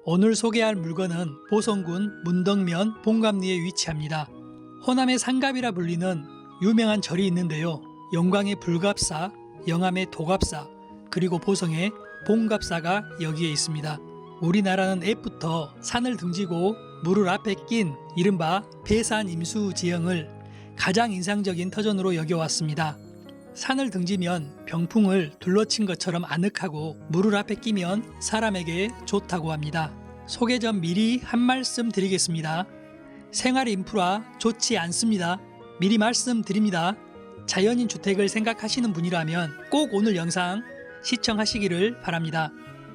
오늘 소개할 물건은 보성군 문덕면 봉감리에 위치합니다. 호남의 상갑이라 불리는 유명한 절이 있는데요. 영광의 불갑사, 영암의 도갑사, 그리고 보성의 봉갑사가 여기에 있습니다. 우리나라는 옛부터 산을 등지고 물을 앞에 낀 이른바 폐산 임수 지형을 가장 인상적인 터전으로 여겨왔습니다. 산을 등지면 병풍을 둘러친 것처럼 아늑하고 물을 앞에 끼면 사람에게 좋다고 합니다. 소개 전 미리 한 말씀 드리겠습니다. 생활 인프라 좋지 않습니다. 미리 말씀드립니다. 자연인 주택을 생각하시는 분이라면 꼭 오늘 영상 시청하시기를 바랍니다.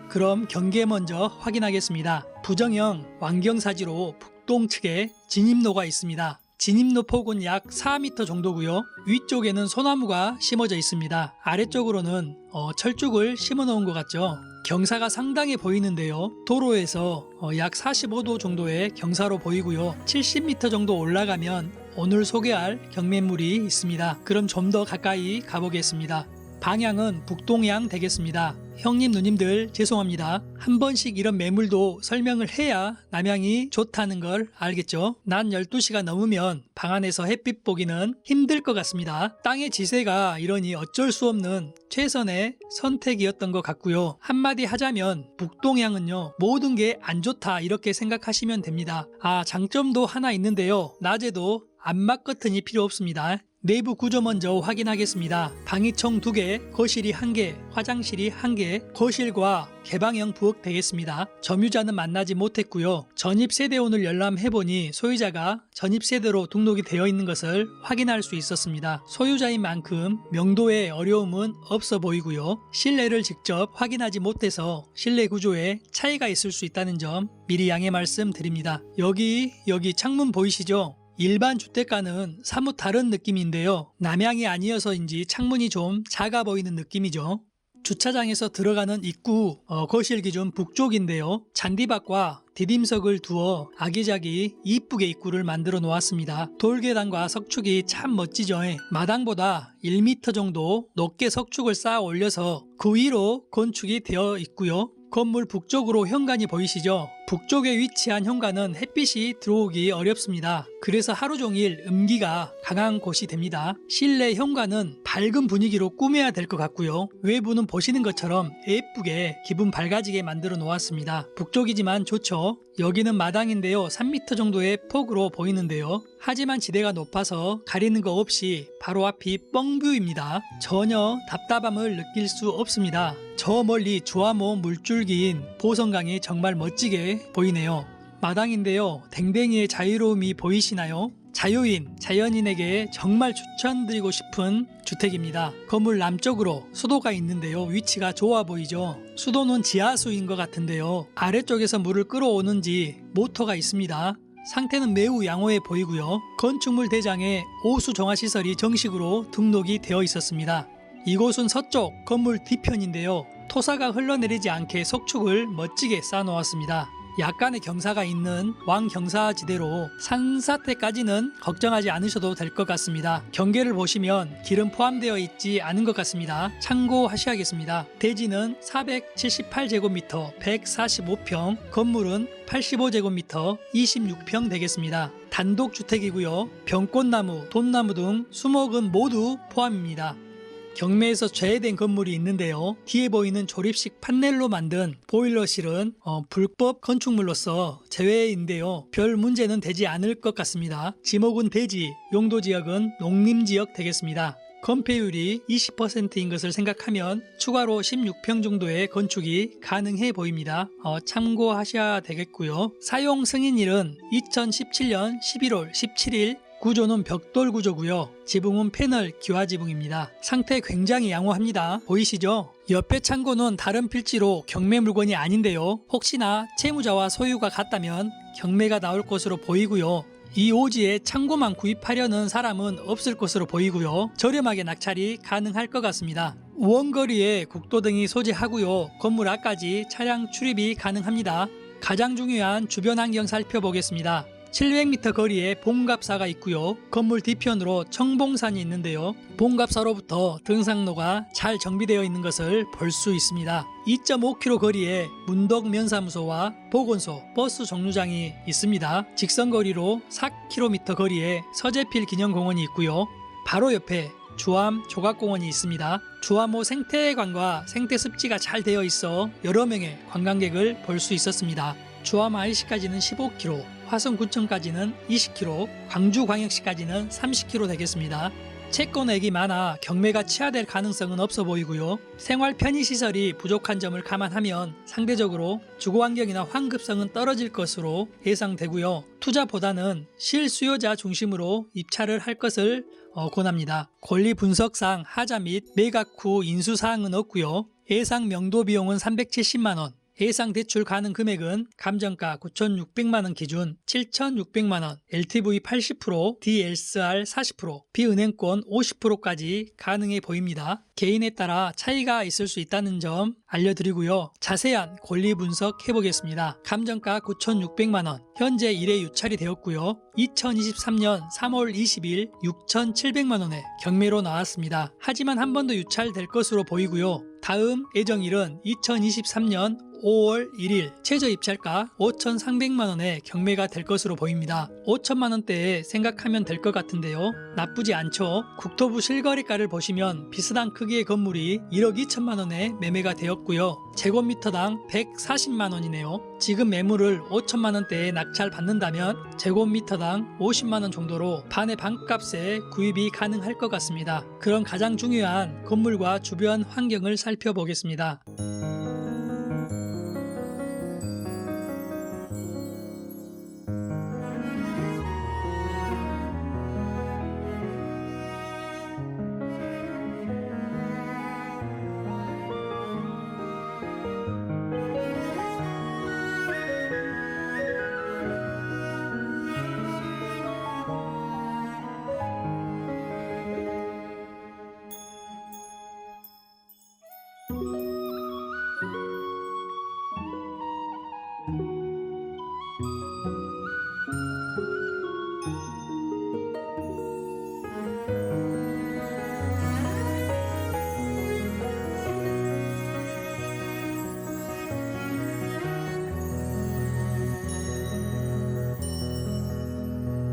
그럼 경계 먼저 확인하겠습니다. 부정형 완경사지로 북동 측에 진입로가 있습니다. 진입로 폭은 약 4m 정도고요. 위쪽에는 소나무가 심어져 있습니다. 아래쪽으로는 철쭉을 심어 놓은 것 같죠. 경사가 상당히 보이는데요. 도로에서 약 45도 정도의 경사로 보이고요. 70m 정도 올라가면 오늘 소개할 경매물이 있습니다. 그럼 좀 더 가까이 가보겠습니다. 방향은 북동향 되겠습니다. 형님 누님들 죄송합니다. 한 번씩 이런 매물도 설명을 해야 남양이 좋다는 걸 알겠죠. 낮 12시가 넘으면 방 안에서 햇빛 보기는 힘들 것 같습니다. 땅의 지세가 이러니 어쩔 수 없는 최선의 선택이었던 것 같고요. 한마디 하자면 북동향은요, 모든 게 안 좋다 이렇게 생각하시면 됩니다. 장점도 하나 있는데요. 낮에도 암막 커튼이 필요 없습니다. 내부 구조 먼저 확인하겠습니다. 방이 총 2개, 거실이 1개, 화장실이 1개, 거실과 개방형 부엌 되겠습니다. 점유자는 만나지 못했고요. 전입세대원을 열람해보니 소유자가 전입세대로 등록이 되어 있는 것을 확인할 수 있었습니다. 소유자인 만큼 명도에 어려움은 없어 보이고요. 실내를 직접 확인하지 못해서 실내 구조에 차이가 있을 수 있다는 점 미리 양해 말씀드립니다. 여기 창문 보이시죠? 일반 주택과는 사뭇 다른 느낌인데요. 남향이 아니어서인지 창문이 좀 작아 보이는 느낌이죠. 주차장에서 들어가는 입구, 거실 기준 북쪽인데요. 잔디밭과 디딤석을 두어 아기자기 이쁘게 입구를 만들어 놓았습니다. 돌계단과 석축이 참 멋지죠. 마당보다 1m 정도 높게 석축을 쌓아 올려서 그 위로 건축이 되어 있고요. 건물 북쪽으로 현관이 보이시죠? 북쪽에 위치한 현관은 햇빛이 들어오기 어렵습니다. 그래서 하루 종일 음기가 강한 곳이 됩니다. 실내 현관은 밝은 분위기로 꾸며야 될 것 같고요. 외부는 보시는 것처럼 예쁘게 기분 밝아지게 만들어 놓았습니다. 북쪽이지만 좋죠. 여기는 마당인데요. 3m 정도의 폭으로 보이는데요. 하지만 지대가 높아서 가리는 거 없이 바로 앞이 뻥뷰입니다. 전혀 답답함을 느낄 수 없습니다. 저 멀리 주화모 물줄기인 보성강이 정말 멋지게 보이네요. 마당인데요. 댕댕이의 자유로움이 보이시나요? 자유인, 자연인에게 정말 추천드리고 싶은 주택입니다. 건물 남쪽으로 수도가 있는데요. 위치가 좋아 보이죠? 수도는 지하수인 것 같은데요. 아래쪽에서 물을 끌어오는지 모터가 있습니다. 상태는 매우 양호해 보이고요. 건축물 대장에 오수 정화시설이 정식으로 등록이 되어 있었습니다. 이곳은 서쪽 건물 뒤편인데요. 토사가 흘러내리지 않게 석축을 멋지게 쌓아놓았습니다. 약간의 경사가 있는 왕경사지대로 산사태까지는 걱정하지 않으셔도 될 것 같습니다. 경계를 보시면 길은 포함되어 있지 않은 것 같습니다. 참고하셔야겠습니다. 대지는 478제곱미터 145평, 건물은 85제곱미터 26평 되겠습니다. 단독주택이고요. 병꽃나무, 돈나무 등 수목은 모두 포함입니다. 경매에서 제외된 건물이 있는데요. 뒤에 보이는 조립식 판넬로 만든 보일러실은 불법 건축물로서 제외인데요. 별 문제는 되지 않을 것 같습니다. 지목은 대지, 용도지역은 농림지역 되겠습니다. 건폐율이 20%인 것을 생각하면 추가로 16평 정도의 건축이 가능해 보입니다. 참고하셔야 되겠고요. 사용 승인일은 2017년 11월 17일, 구조는 벽돌 구조고요. 지붕은 패널 기와 지붕입니다. 상태 굉장히 양호합니다. 보이시죠? 옆에 창고는 다른 필지로 경매 물건이 아닌데요. 혹시나 채무자와 소유가 같다면 경매가 나올 것으로 보이고요. 이 오지에 창고만 구입하려는 사람은 없을 것으로 보이고요. 저렴하게 낙찰이 가능할 것 같습니다. 원거리에 국도등이 소재하고요. 건물 앞까지 차량 출입이 가능합니다. 가장 중요한 주변 환경 살펴보겠습니다. 700m 거리에 봉갑사가 있고요. 건물 뒤편으로 청봉산이 있는데요. 봉갑사로부터 등산로가 잘 정비되어 있는 것을 볼 수 있습니다. 2.5km 거리에 문덕면사무소와 보건소, 버스 정류장이 있습니다. 직선거리로 4km 거리에 서재필 기념공원이 있고요. 바로 옆에 주암 조각공원이 있습니다. 주암호 생태관과 생태습지가 잘 되어 있어 여러 명의 관광객을 볼 수 있었습니다. 주암 IC까지는 15km, 화성구청까지는 20km, 광주광역시까지는 30km 되겠습니다. 채권액이 많아 경매가 취하될 가능성은 없어 보이고요. 생활 편의시설이 부족한 점을 감안하면 상대적으로 주거환경이나 환급성은 떨어질 것으로 예상되고요. 투자보다는 실수요자 중심으로 입찰을 할 것을 권합니다. 권리 분석상 하자 및 매각 후 인수사항은 없고요. 예상 명도 비용은 370만원, 예상 대출 가능 금액은 감정가 9,600만원 기준 7,600만원, LTV 80%, DSR 40%, 비은행권 50%까지 가능해 보입니다. 개인에 따라 차이가 있을 수 있다는 점 알려드리고요. 자세한 권리 분석 해보겠습니다. 감정가 9,600만원, 현재 1회 유찰이 되었고요. 2023년 3월 20일 6,700만원에 경매로 나왔습니다. 하지만 한 번 더 유찰될 것으로 보이고요. 다음 예정일은 2023년 5월 1일 최저 입찰가 5,300만원에 경매가 될 것으로 보입니다. 5천만원대에 생각하면 될 것 같은데요. 나쁘지 않죠. 국토부 실거래가를 보시면 비슷한 크기의 건물이 1억 2천만원에 매매가 되었고요. 제곱미터당 140만원이네요. 지금 매물을 5천만원대에 낙찰 받는다면 제곱미터당 50만원 정도로 반의 반값에 구입이 가능할 것 같습니다. 그럼 가장 중요한 건물과 주변 환경을 살펴보겠습니다.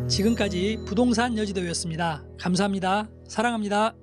지금까지 부동산 여지도였습니다. 감사합니다. 사랑합니다.